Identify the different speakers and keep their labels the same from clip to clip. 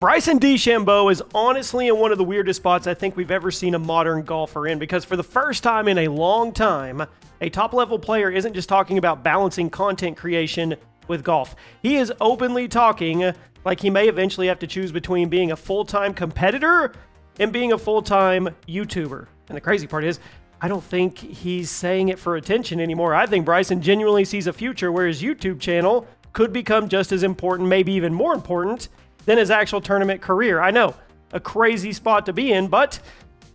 Speaker 1: Bryson DeChambeau is honestly in one of the weirdest spots I think we've ever seen a modern golfer in, because for the first time in a long time, a top-level player isn't just talking about balancing content creation with golf. He is openly talking like he may eventually have to choose between being a full-time competitor and being a full-time YouTuber. And the crazy part is, I don't think he's saying it for attention anymore. I think Bryson genuinely sees a future where his YouTube channel could become just as important, maybe even more important, than his actual tournament career. I know, a crazy spot to be in, but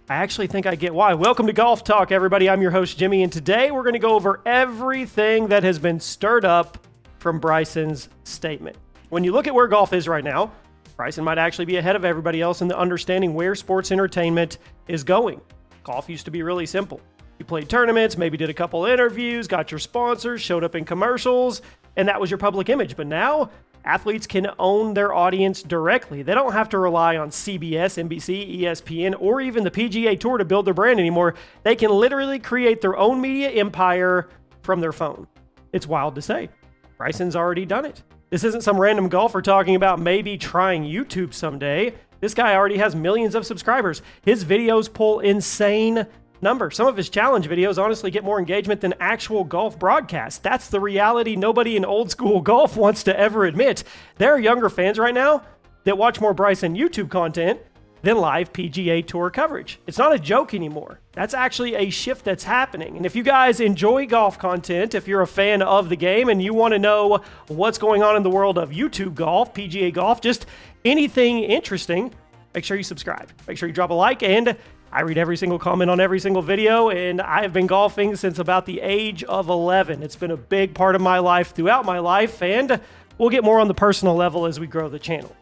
Speaker 1: I actually think I get why. Welcome to Golf Talk, everybody. I'm your host, Jimmy, and today we're going to go over everything that has been stirred up from Bryson's statement. When you look at where golf is right now, Bryson might actually be ahead of everybody else in the understanding where sports entertainment is going. Golf used to be really simple. You played tournaments, maybe did a couple interviews, got your sponsors, showed up in commercials, and that was your public image. But now, athletes can own their audience directly. They don't have to rely on CBS, NBC, ESPN, or even the PGA Tour to build their brand anymore. They can literally create their own media empire from their phone. It's wild to say. Bryson's already done it. This isn't some random golfer talking about maybe trying YouTube someday. This guy already has millions of subscribers. His videos pull insane numbers. Some of his challenge videos honestly get more engagement than actual golf broadcasts. That's the reality nobody in old school golf wants to ever admit. There are younger fans right now that watch more Bryson YouTube content than live PGA Tour coverage. It's not a joke anymore. That's actually a shift that's happening. And if you guys enjoy golf content, if you're a fan of the game and you want to know what's going on in the world of YouTube golf, PGA golf, just anything interesting, make sure you subscribe. Make sure you drop a like, and I read every single comment on every single video, and I have been golfing since about the age of 11. It's been a big part of my life throughout my life, and we'll get more on the personal level as we grow the channel.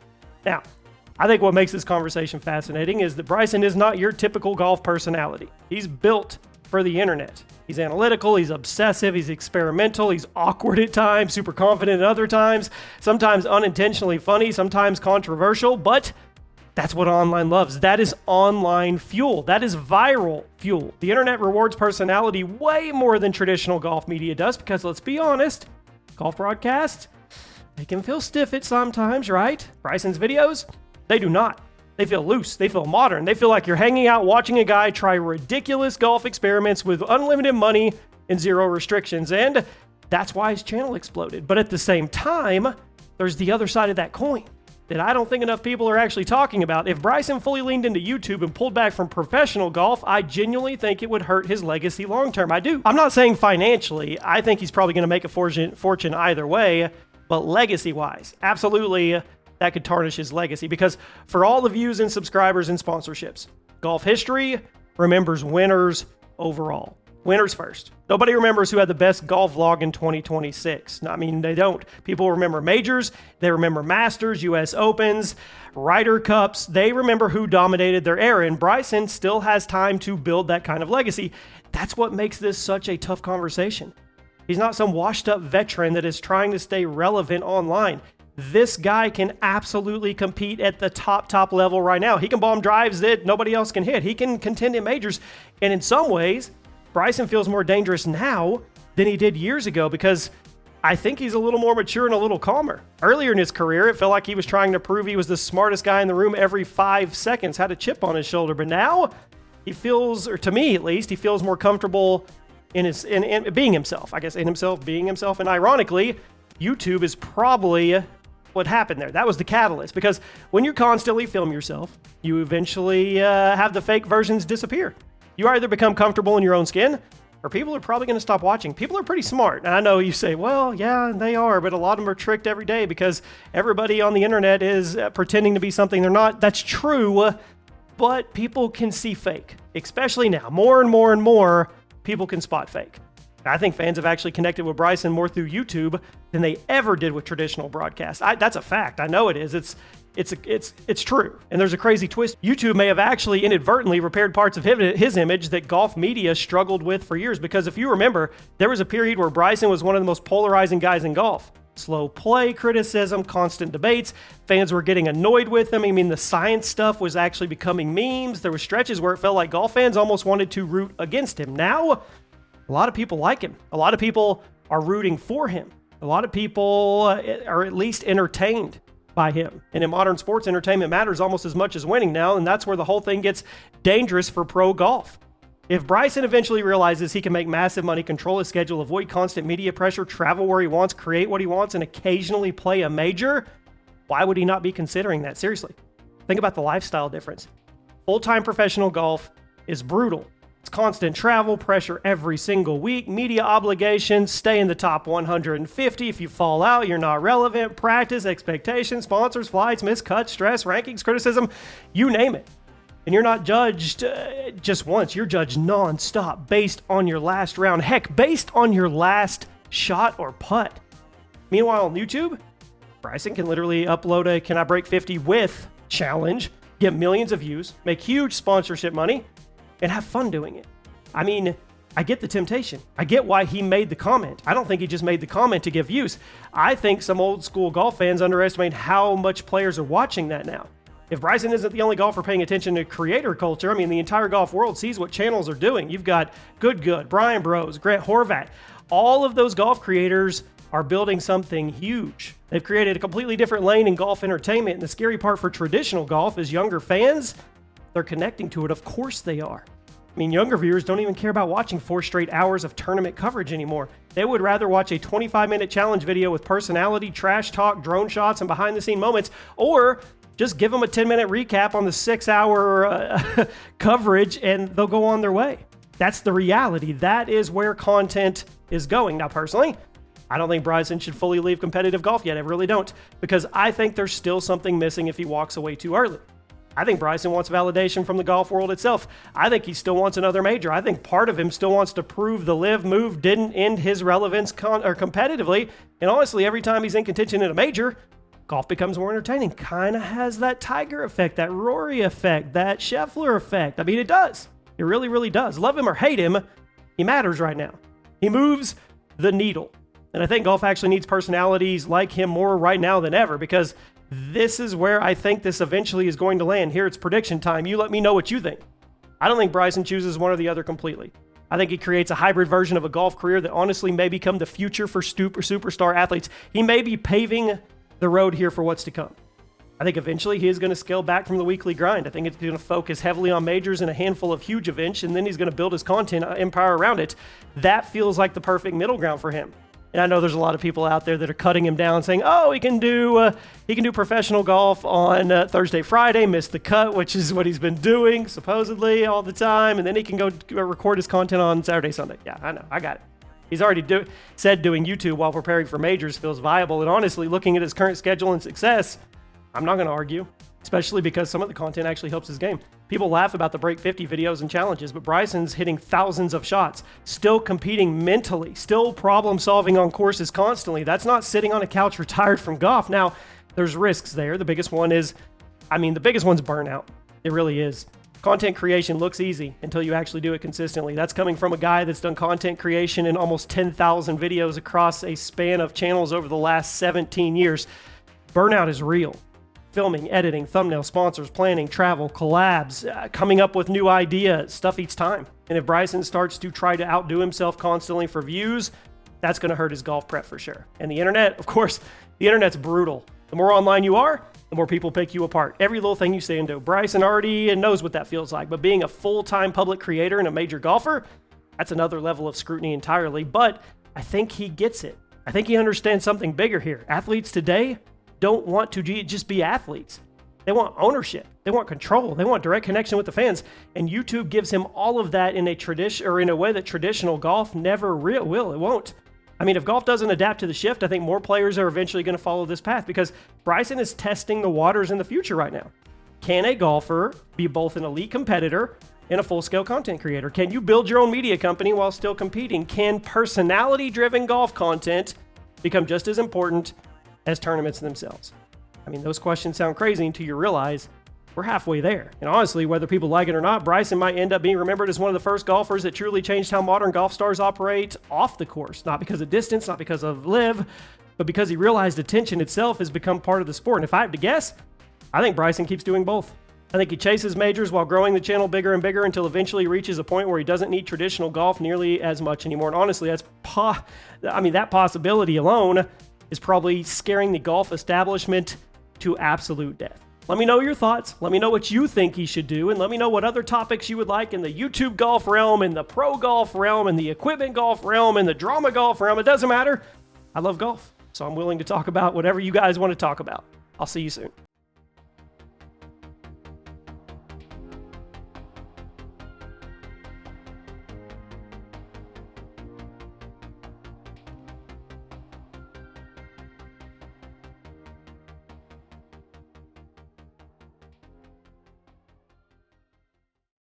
Speaker 1: Now, I think what makes this conversation fascinating is that Bryson is not your typical golf personality. He's built for the internet. He's analytical, he's obsessive, he's experimental, he's awkward at times, super confident at other times, sometimes unintentionally funny, sometimes controversial, but that's what online loves. That is online fuel. That is viral fuel. The internet rewards personality way more than traditional golf media does, because let's be honest, golf broadcasts, they can feel stiff at sometimes, right? Bryson's videos, they do not. They feel loose. They feel modern. They feel like you're hanging out watching a guy try ridiculous golf experiments with unlimited money and zero restrictions. And that's why his channel exploded. But at the same time, there's the other side of that coin that I don't think enough people are actually talking about. If Bryson fully leaned into YouTube and pulled back from professional golf, I genuinely think it would hurt his legacy long term. I do. I'm not saying financially. I think he's probably going to make a fortune either way, but legacy-wise, absolutely, that could tarnish his legacy, because for all the views and subscribers and sponsorships, golf history remembers winners overall. Winners first. Nobody remembers who had the best golf vlog in 2026. I mean, they don't. People remember majors, they remember Masters, US Opens, Ryder Cups. They remember who dominated their era, and Bryson still has time to build that kind of legacy. That's what makes this such a tough conversation. He's not some washed up veteran that is trying to stay relevant online. This guy can absolutely compete at the top level right now. He can bomb drives that nobody else can hit. He can contend in majors. And in some ways, Bryson feels more dangerous now than he did years ago, because I think he's a little more mature and a little calmer. Earlier in his career, it felt like he was trying to prove he was the smartest guy in the room every 5 seconds, had a chip on his shoulder. But now he feels, or to me at least, he feels more comfortable in being himself. I guess in himself, being himself. And ironically, YouTube is probably what happened there. That was the catalyst, because when you constantly film yourself, you eventually have the fake versions disappear. You either become comfortable in your own skin, or people are probably going to stop watching. People are pretty smart. And I know you say, well, yeah, they are, but a lot of them are tricked every day because everybody on the internet is pretending to be something they're not. That's true, but people can see fake, especially now. More and more and more people can spot fake. I think fans have actually connected with Bryson more through YouTube than they ever did with traditional broadcasts. That's a fact. I know it is. It's true. And there's a crazy twist. YouTube may have actually inadvertently repaired parts of his image that golf media struggled with for years. Because if you remember, there was a period where Bryson was one of the most polarizing guys in golf. Slow play criticism, constant debates. Fans were getting annoyed with him. I mean, the science stuff was actually becoming memes. There were stretches where it felt like golf fans almost wanted to root against him. Now, a lot of people like him. A lot of people are rooting for him. A lot of people are at least entertained by him. And in modern sports, entertainment matters almost as much as winning now, and that's where the whole thing gets dangerous for pro golf. If Bryson eventually realizes he can make massive money, control his schedule, avoid constant media pressure, travel where he wants, create what he wants, and occasionally play a major, why would he not be considering that? Seriously. Think about the lifestyle difference. Full-time professional golf is brutal. It's constant travel, pressure every single week, media obligations, stay in the top 150. If you fall out, you're not relevant, practice, expectations, sponsors, flights, missed cuts, stress, rankings, criticism, you name it. And you're not judged just once, you're judged non-stop based on your last round. Heck, based on your last shot or putt. Meanwhile, on YouTube, Bryson can literally upload a Can I Break 50 with challenge, get millions of views, make huge sponsorship money, and have fun doing it. I mean, I get the temptation. I get why he made the comment. I don't think he just made the comment to give views. I think some old school golf fans underestimate how much players are watching that now. If Bryson isn't the only golfer paying attention to creator culture, I mean, the entire golf world sees what channels are doing. You've got Good, Brian Bros, Grant Horvat. All of those golf creators are building something huge. They've created a completely different lane in golf entertainment. And the scary part for traditional golf is younger fans, they're connecting to it. Of course they are. I mean, younger viewers don't even care about watching 4 straight hours of tournament coverage anymore. They would rather watch a 25-minute challenge video with personality, trash talk, drone shots, and behind-the-scene moments, or just give them a 10-minute recap on the 6-hour coverage, and they'll go on their way. That's the reality. That is where content is going. Now, personally, I don't think Bryson should fully leave competitive golf yet. I really don't, because I think there's still something missing if he walks away too early. I think Bryson wants validation from the golf world itself. I think he still wants another major. I think part of him still wants to prove the LIV move didn't end his relevance competitively. And honestly, every time he's in contention in a major, golf becomes more entertaining. Kind of has that Tiger effect, that Rory effect, that Scheffler effect. I mean, it does. It really, really does. Love him or hate him, he matters right now. He moves the needle. And I think golf actually needs personalities like him more right now than ever, because this is where I think this eventually is going to land. Here, it's prediction time. You let me know what you think. I don't think Bryson chooses one or the other completely. I think he creates a hybrid version of a golf career that honestly may become the future for superstar athletes. He may be paving the road here for what's to come. I think eventually he is going to scale back from the weekly grind. I think it's going to focus heavily on majors and a handful of huge events, and then he's going to build his content empire around it. That feels like the perfect middle ground for him. And I know there's a lot of people out there that are cutting him down, saying, "Oh, he can do professional golf on Thursday, Friday, miss the cut," which is what he's been doing supposedly all the time, and then he can go record his content on Saturday, Sunday. Yeah, I know, I got it. He's already said doing YouTube while preparing for majors feels viable, and honestly, looking at his current schedule and success, I'm not going to argue, especially because some of the content actually helps his game. People laugh about the Break 50 videos and challenges, but Bryson's hitting thousands of shots, still competing mentally, still problem solving on courses constantly. That's not sitting on a couch retired from golf. Now, there's risks there. The biggest one's burnout. It really is. Content creation looks easy until you actually do it consistently. That's coming from a guy that's done content creation in almost 10,000 videos across a span of channels over the last 17 years. Burnout is real. Filming, editing, thumbnail, sponsors, planning, travel, collabs, coming up with new ideas, stuff each time. And if Bryson starts to try to outdo himself constantly for views, that's going to hurt his golf prep for sure. And the internet, of course, the internet's brutal. The more online you are, the more people pick you apart. Every little thing you say and do. Bryson already knows what that feels like, but being a full-time public creator and a major golfer, that's another level of scrutiny entirely. But I think he gets it. I think he understands something bigger here. Athletes today don't want to just be athletes. They want ownership. They want control. They want direct connection with the fans. And YouTube gives him all of that in a way that traditional golf never will. It won't. I mean, if golf doesn't adapt to the shift, I think more players are eventually going to follow this path, because Bryson is testing the waters in the future right now. Can a golfer be both an elite competitor and a full-scale content creator? Can you build your own media company while still competing? Can personality-driven golf content become just as important as tournaments themselves? I mean, those questions sound crazy until you realize we're halfway there. And honestly, whether people like it or not, Bryson might end up being remembered as one of the first golfers that truly changed how modern golf stars operate off the course. Not because of distance, not because of LIV, but because he realized attention itself has become part of the sport. And if I have to guess, I think Bryson keeps doing both. I think he chases majors while growing the channel bigger and bigger until eventually he reaches a point where he doesn't need traditional golf nearly as much anymore. And honestly, that possibility alone is probably scaring the golf establishment to absolute death. Let me know your thoughts. Let me know what you think he should do, and let me know what other topics you would like in the YouTube golf realm, in the pro golf realm, in the equipment golf realm, in the drama golf realm. It doesn't matter. I love golf, so I'm willing to talk about whatever you guys want to talk about. I'll see you soon.